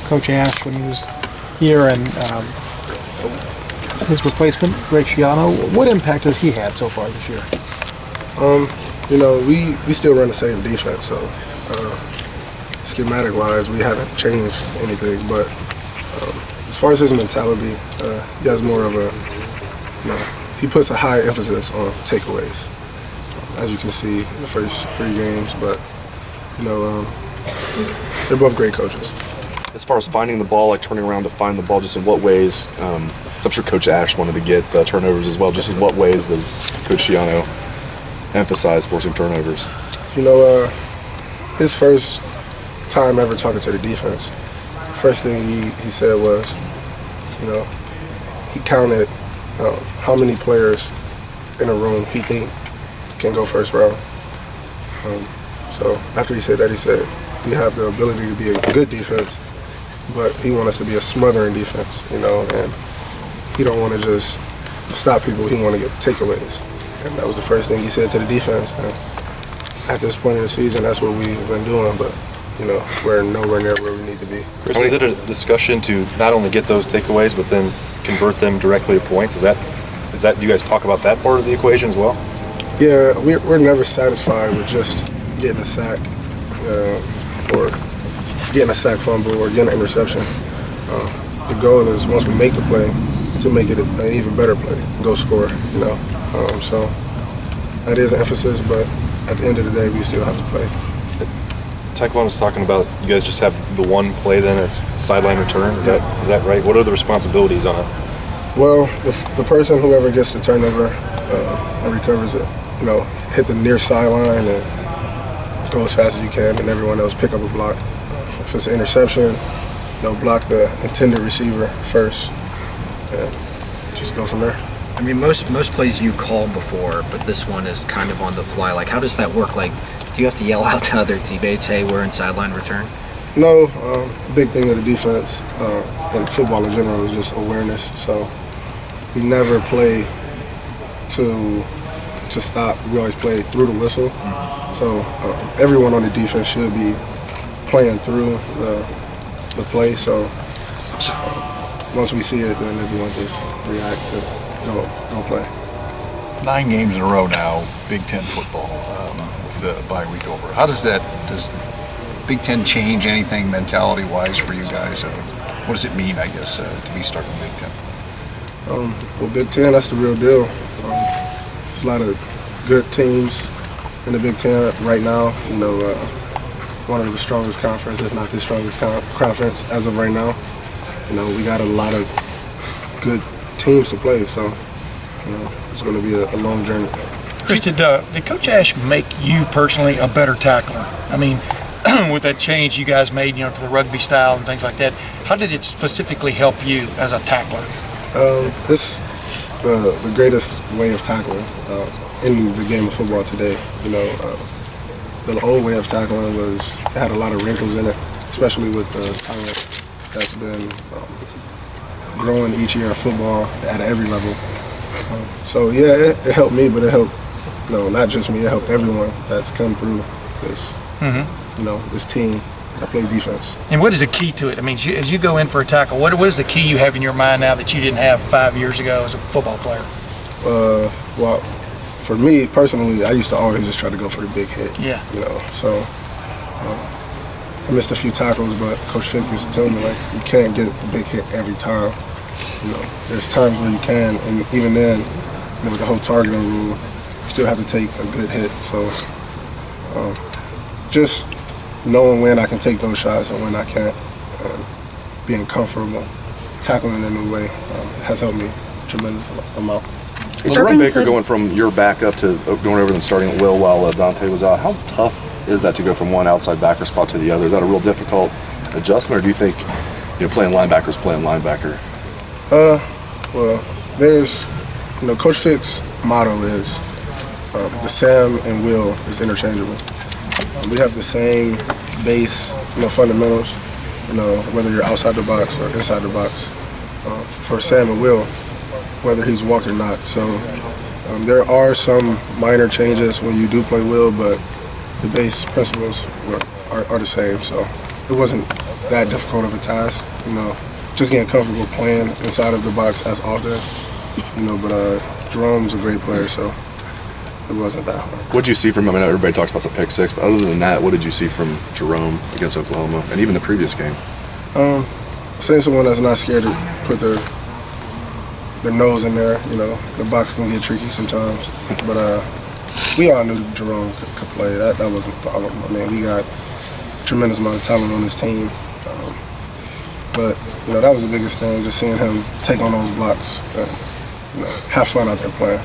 Coach Ash when he was here and his replacement, Greg Schiano. What impact has he had so far this year? We still run the same defense, so schematic-wise, we haven't changed anything. But as far as his mentality, he has more of he puts a high emphasis on takeaways, as you can see in the first 3 games. But they're both great coaches. As far as finding the ball, like turning around to find the ball, just in what ways? I'm sure Coach Ash wanted to get turnovers as well. Just in what ways does Coach Schiano emphasize forcing turnovers? His first time ever talking to the defense, first thing he said was, he counted how many players in a room he think can go first round. So after he said that, he said, we have the ability to be a good defense, but he wants us to be a smothering defense, and he don't want to just stop people, he want to get takeaways. And that was the first thing he said to the defense. And at this point in the season, that's what we've been doing, but we're nowhere near where we need to be. Chris, is it a discussion to not only get those takeaways, but then convert them directly to points? Is that do you guys talk about that part of the equation as well? Yeah, we're never satisfied with just getting a sack or getting a sack fumble or getting an interception. The goal is, once we make the play, to make it an even better play, go score, So that is an emphasis, but at the end of the day, we still have to play. Taekwondo was talking about you guys just have the one play then as sideline return. Is that right? What are the responsibilities on it? Well, the person, whoever gets the turnover and recovers it, hit the near sideline and go as fast as you can, and everyone else pick up a block. If it's an interception, block the intended receiver first, and just go from there. I mean, most plays you called before, but this one is kind of on the fly. Like, how does that work? Like, do you have to yell out to other teammates, hey, we're in sideline return? No, big thing of the defense and football in general is just awareness. So we never play to stop. We always play through the whistle. So everyone on the defense should be playing through the play. So once we see it, then everyone just react to go play. 9 games in a row now, Big Ten football with the bye week over. How does Big Ten change anything mentality-wise for you guys? What does it mean, I guess, to be starting Big Ten? Well, Big Ten, that's the real deal. There's a lot of good teams in the Big Ten right now. One of the strongest conferences, if not the strongest conference as of right now. We got a lot of good teams to play, so it's going to be a long journey. Chris, did Coach Ash make you personally a better tackler? I mean, with that change you guys made, to the rugby style and things like that, how did it specifically help you as a tackler? This the greatest way of tackling in the game of football today. The old way of tackling had a lot of wrinkles in it, especially with the talent that's been growing each year in football at every level. So yeah, it helped me, but it helped not just me. It helped everyone that's come through this. This team that play defense. And what is the key to it? I mean, as you go in for a tackle, what is the key you have in your mind now that you didn't have 5 years ago as a football player? Well, for me personally, I used to always just try to go for the big hit. Yeah. So I missed a few tackles, but Coach Fick used to tell me, you can't get the big hit every time. There's times where you can, and even then, with the whole targeting rule, you still have to take a good hit. So just knowing when I can take those shots and when I can't, being comfortable, tackling in a new way has helped me a tremendous amount. Hey, Jerome Baker going from your backup to going over and starting at Will while Dante was out, how tough is that to go from one outside backer spot to the other? Is that a real difficult adjustment, or do you think playing linebacker is playing linebacker? Well, there's, Coach Fick's motto is the Sam and Will is interchangeable. We have the same base, fundamentals, whether you're outside the box or inside the box. For Sam and Will, whether he's walked or not. So there are some minor changes when you do play Will, but the base principles are the same. So it wasn't that difficult of a task, just getting comfortable playing inside of the box as often, but Jerome's a great player, so it wasn't that hard. What did you see from him? I know everybody talks about the pick six, but other than that, what did you see from Jerome against Oklahoma and even the previous game? Saying someone that's not scared to put their nose in there, the box can get tricky sometimes, but we all knew Jerome could play. That wasn't the problem. I mean, we got a tremendous amount of talent on this team, but that was the biggest thing, just seeing him take on those blocks and have fun out there playing.